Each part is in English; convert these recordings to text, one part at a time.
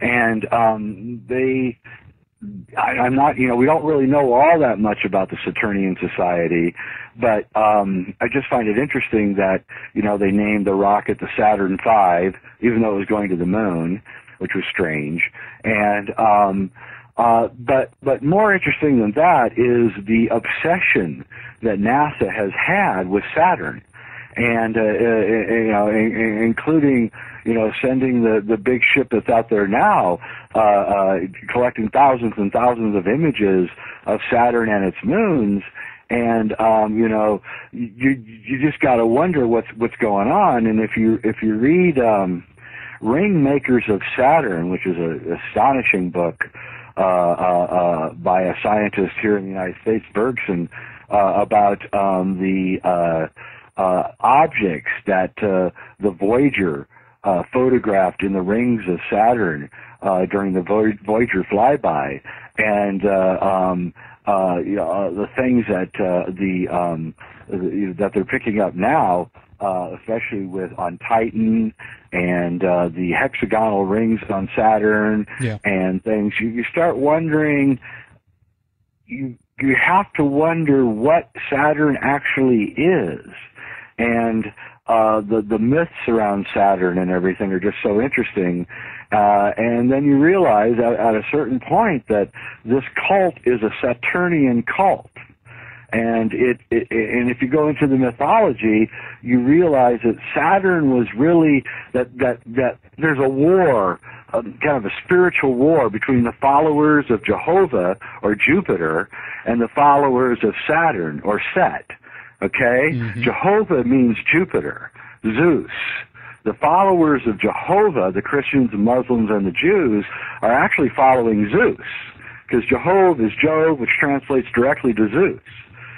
And I'm not, we don't really know all that much about the Saturnian Society, but I just find it interesting that, they named the rocket the Saturn V, even though it was going to the moon, which was strange. And but more interesting than that is the obsession that NASA has had with Saturn, and including sending the big ship that's out there now, collecting thousands and thousands of images of Saturn and its moons. And you just got to wonder what's going on. And if you read Ring Makers of Saturn, which is an astonishing book by a scientist here in the United States, Bergson, about the objects that the Voyager photographed in the rings of Saturn during the Voyager flyby, and the things that that they're picking up now, especially on Titan and the hexagonal rings on Saturn, and things. You start wondering. You have to wonder what Saturn actually is, and the myths around Saturn and everything are just so interesting. And then you realize at a certain point that this cult is a Saturnian cult. And and if you go into the mythology, you realize that Saturn was really that there's a war, kind of a spiritual war between the followers of Jehovah or Jupiter and the followers of Saturn or Set. Okay? Mm-hmm. Jehovah means Jupiter, Zeus. The followers of Jehovah, the Christians, the Muslims, and the Jews, are actually following Zeus, because Jehovah is Jove, which translates directly to Zeus.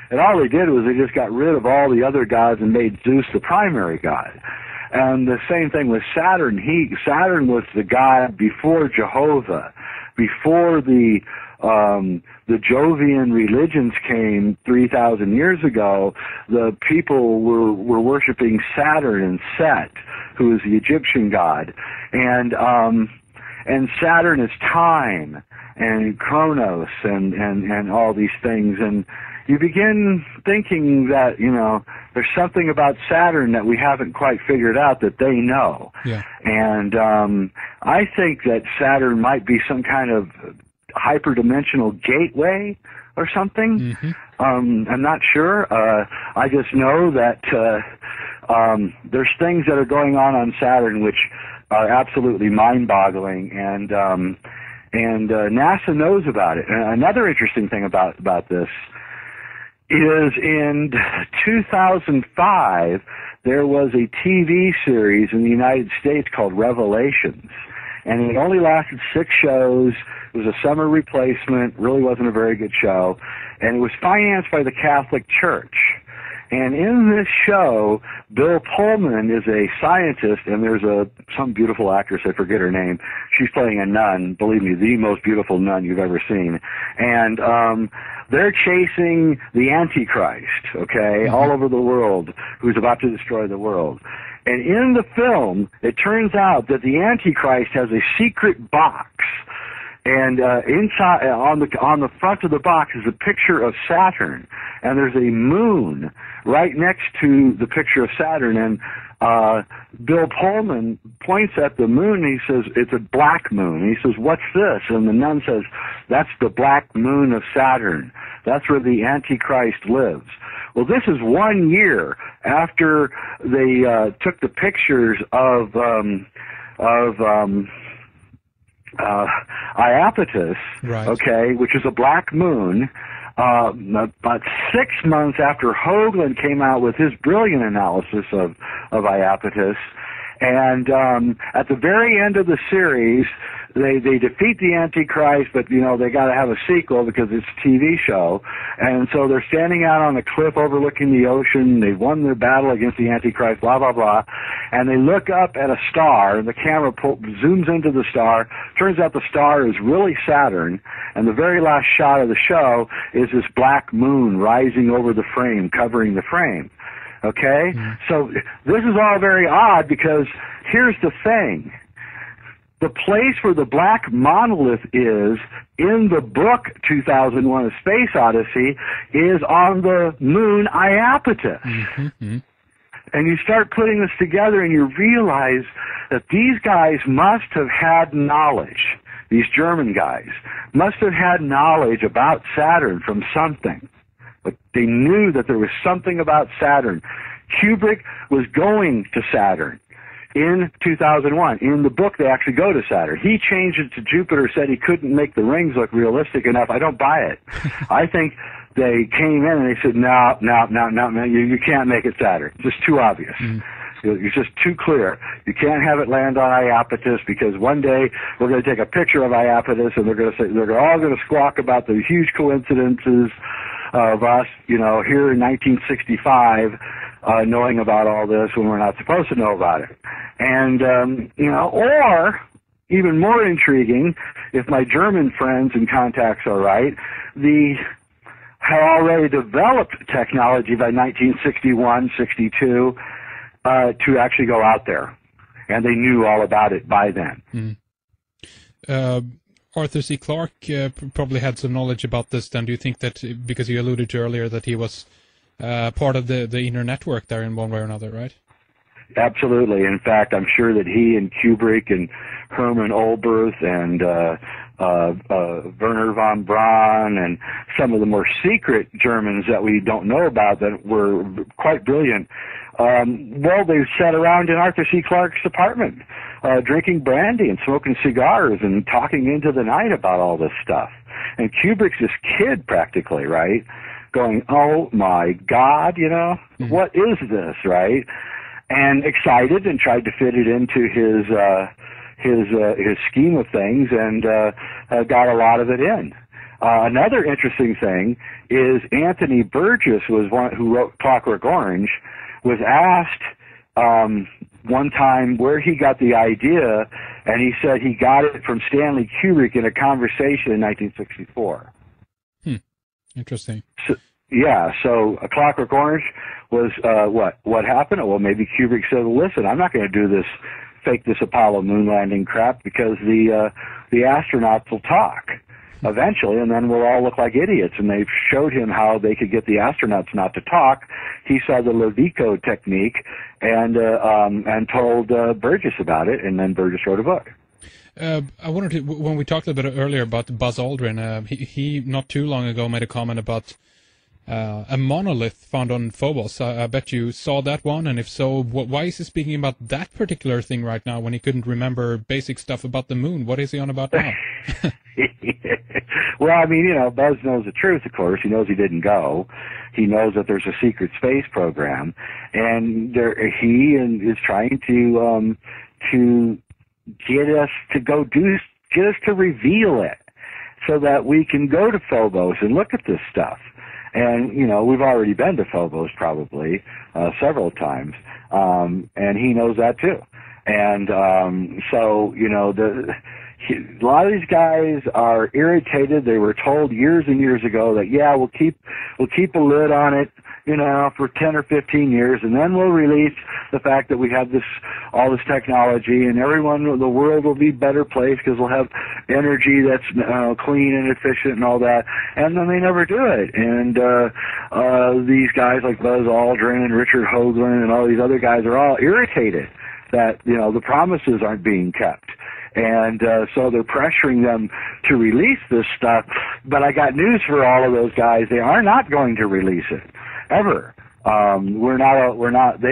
And all they did was they just got rid of all the other gods and made Zeus the primary god. And the same thing with Saturn. Saturn was the god before Jehovah, before the Jovian religions came 3,000 years ago. The people were worshiping Saturn and Set, who is the Egyptian god, and Saturn is time and Chronos and all these things, and you begin thinking that there's something about Saturn that we haven't quite figured out that they know. Yeah. And I think that Saturn might be some kind of hyperdimensional gateway or something. Mm-hmm. I'm not sure. I just know that there's things that are going on Saturn which are absolutely mind-boggling, and NASA knows about it. And another interesting thing about this is in 2005 there was a TV series in the United States called Revelations, and it only lasted 6 shows. It was a summer replacement, really wasn't a very good show, and it was financed by the Catholic Church. And in this show, Bill Pullman is a scientist, and there's some beautiful actress, I forget her name. She's playing a nun, believe me, the most beautiful nun you've ever seen. And they're chasing the Antichrist, okay, all over the world, who's about to destroy the world. And in the film, it turns out that the Antichrist has a secret box. And inside, on the front of the box is a picture of Saturn, and there's a moon right next to the picture of Saturn. And Bill Pullman points at the moon, and he says, "It's a black moon." And he says, "What's this?" And the nun says, "That's the black moon of Saturn. That's where the Antichrist lives." Well, this is 1 year after they took the pictures of Iapetus, right, okay, which is a black moon, about 6 months after Hoagland came out with his brilliant analysis of Iapetus. And at the very end of the series, they defeat the Antichrist, but they got to have a sequel because it's a TV show. And so they're standing out on a cliff overlooking the ocean. They've won their battle against the Antichrist, blah blah blah. And they look up at a star, and the camera zooms into the star. Turns out the star is really Saturn, and the very last shot of the show is this black moon rising over the frame, covering the frame. Okay? Mm-hmm. So this is all very odd, because here's the thing. the place where the black monolith is in the book 2001: A Space Odyssey is on the moon Iapetus. Mm-hmm. And you start putting this together and you realize that these guys must have had knowledge. These German guys must have had knowledge about Saturn from something. But they knew that there was something about Saturn. Kjubrick was going to Saturn in 2001. In the book, they actually go to Saturn. He changed it to Jupiter, said he couldn't make the rings look realistic enough. I don't buy it. I think they came in and they said, no, you can't make it Saturn. It's just too obvious. It's just too clear. You can't have it land on Iapetus because one day we're going to take a picture of Iapetus and they're all going to squawk about the huge coincidences of us, here in 1965, knowing about all this when we're not supposed to know about it. And, or even more intriguing, if my German friends and contacts are right, had already developed technology by 1961, 62, to actually go out there. And they knew all about it by then. Arthur C. Clarke probably had some knowledge about this then. Do you think that, because you alluded to earlier that he was part of the inner network there in one way or another, right? Absolutely. In fact, I'm sure that he and Kjubrick and Hermann Oberth and Werner von Braun and some of the more secret Germans that we don't know about that were quite brilliant, they sat around in Arthur C. Clarke's apartment drinking brandy and smoking cigars and talking into the night about all this stuff. And Kubrick's this kid practically, right, going, oh my God, what is this, right? And excited and tried to fit it into his scheme of things and got a lot of it in. Another interesting thing is Anthony Burgess was one who wrote Clockwork Orange, was asked one time where he got the idea, and he said he got it from Stenli Kjubrik in a conversation in 1964. Interesting. So A Clockwork Orange was what happened? Well, maybe Kjubrik said, listen, I'm not going to do this, fake this Apollo moon landing crap because the astronauts will talk eventually, and then we'll all look like idiots. And they showed him how they could get the astronauts not to talk. He saw the Levico technique and told Burgess about it, and then Burgess wrote a book. I wanted to, when we talked a bit earlier about Buzz Aldrin, he not too long ago made a comment about a monolith found on Phobos. I bet you saw that one, and if so, why is he speaking about that particular thing right now when he couldn't remember basic stuff about the moon? What is he on about now? Well, I mean, Buzz knows the truth, of course. He knows he didn't go. He knows that there's a secret space program, and he is trying to get us to get us to reveal it so that we can go to Phobos and look at this stuff. And, we've already been to Phobos probably several times, and he knows that too. And a lot of these guys are irritated. They were told years and years ago that, we'll keep a lid on it, for 10 or 15 years, and then we'll release the fact that we have all this technology, and the world will be a better place because we'll have energy that's clean and efficient and all that. And then they never do it. And these guys like Buzz Aldrin and Richard Hoagland and all these other guys are all irritated that the promises aren't being kept. And so they're pressuring them to release this stuff. But I got news for all of those guys. They are not going to release it, ever. They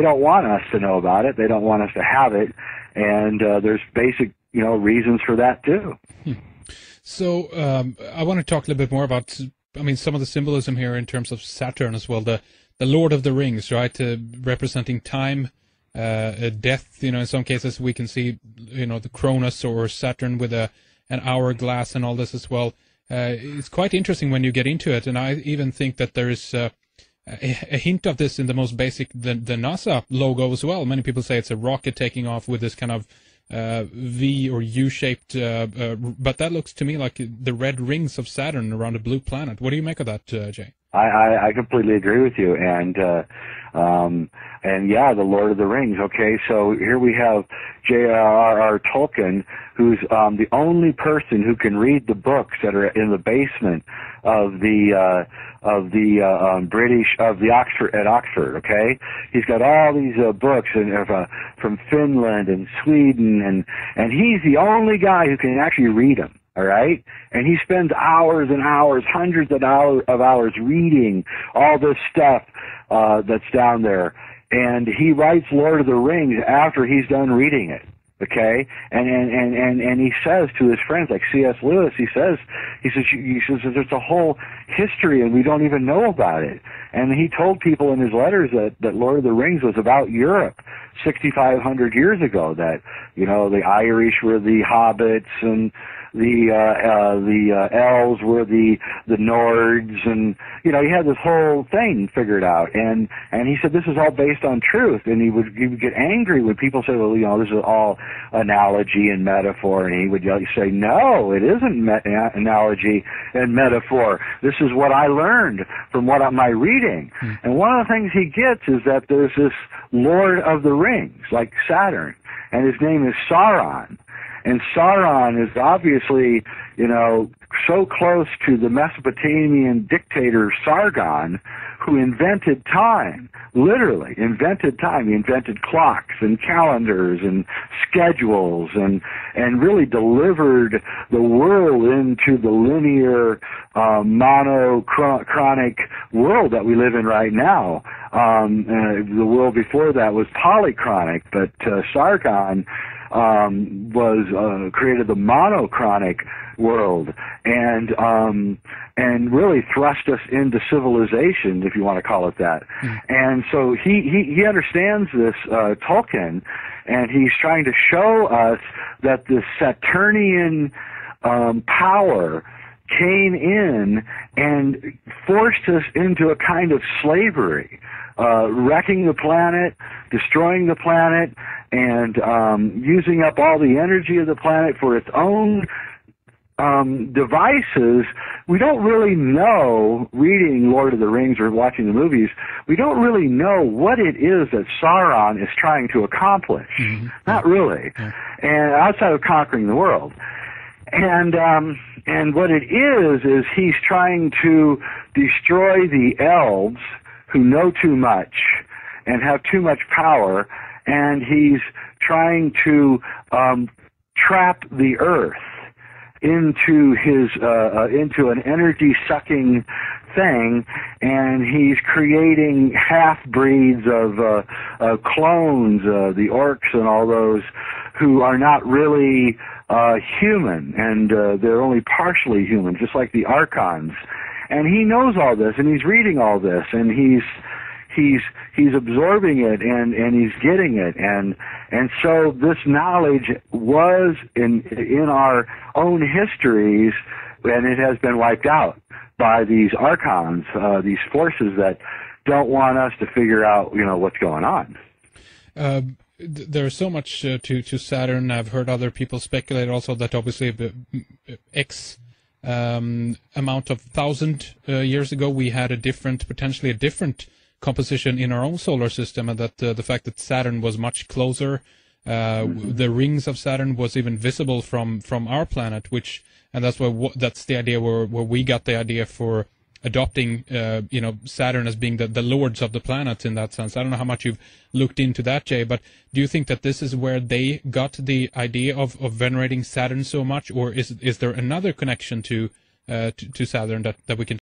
don't want us to know about it. They don't want us to have it. And there's basic, reasons for that too. So I want to talk a little bit more about, some of the symbolism here in terms of Saturn as well. The Lord of the Rings, right? Representing time. Death, in some cases we can see, the Cronus or Saturn with an hourglass and all this as well. It's quite interesting when you get into it, and I even think that there is a hint of this in the most basic, the NASA logo as well. Many people say it's a rocket taking off with this kind of V or U-shaped, but that looks to me like the red rings of Saturn around a blue planet. What do you make of that, Jay? I completely agree with you. And yeah, the Lord of the Rings. Okay, so here we have J.R.R. Tolkien, who's the only person who can read the books that are in the basement of the Oxford at Oxford. Okay, he's got all these books from Finland and Sweden, and he's the only guy who can actually read them. All right, and he spends hours and hours, hundreds of hours reading all this stuff that's down there, and he writes Lord of the Rings after he's done reading it. Okay, and he says to his friends like C.S. Lewis, he says there's a whole history and we don't even know about it. And he told people in his letters that Lord of the Rings was about Europe 6,500 years ago. That the Irish were the hobbits and the elves were the Nords, and he had this whole thing figured out, and he said this is all based on truth, and he would get angry when people say, well, this is all analogy and metaphor, and he would say, no, it isn't analogy and metaphor. This is what I learned from my reading. And one of the things he gets is that there's this Lord of the Rings, like Saturn, and his name is Sauron. And Sauron is obviously, so close to the Mesopotamian dictator Sargon, who invented time, literally invented time. He invented clocks and calendars and schedules and really delivered the world into the linear, monochronic world that we live in right now. The world before that was polychronic, but Sargon created the monochronic world and really thrust us into civilization, if you want to call it that. And so he understands this, Tolkien, and he's trying to show us that the Saturnian power came in and forced us into a kind of slavery, wrecking the planet, destroying the planet, and using up all the energy of the planet for its own devices. We don't really know, reading Lord of the Rings or watching the movies, we don't really know what it is that Sauron is trying to accomplish. Not really. And outside of conquering the world. And what it is he's trying to destroy the elves who know too much and have too much power, and he's trying to trap the earth into an energy sucking thing, and he's creating half breeds of clones, the orcs and all those, who are not really human, and they're only partially human, just like the archons. And he knows all this, and he's reading all this, and he's absorbing it, and he's getting it, and so this knowledge was in our own histories, and it has been wiped out by these archons, these forces that don't want us to figure out what's going on. There's so much to Saturn. I've heard other people speculate also that obviously X amount of 1,000 years ago we had potentially a different composition in our own solar system, and that the fact that Saturn was much closer, the rings of Saturn was even visible from our planet, and that's that's the idea where we got the idea for adopting Saturn as being the lords of the planets in that sense. I don't know how much you've looked into that, Jay, but do you think that this is where they got the idea of venerating Saturn so much, or is there another connection to Saturn that we can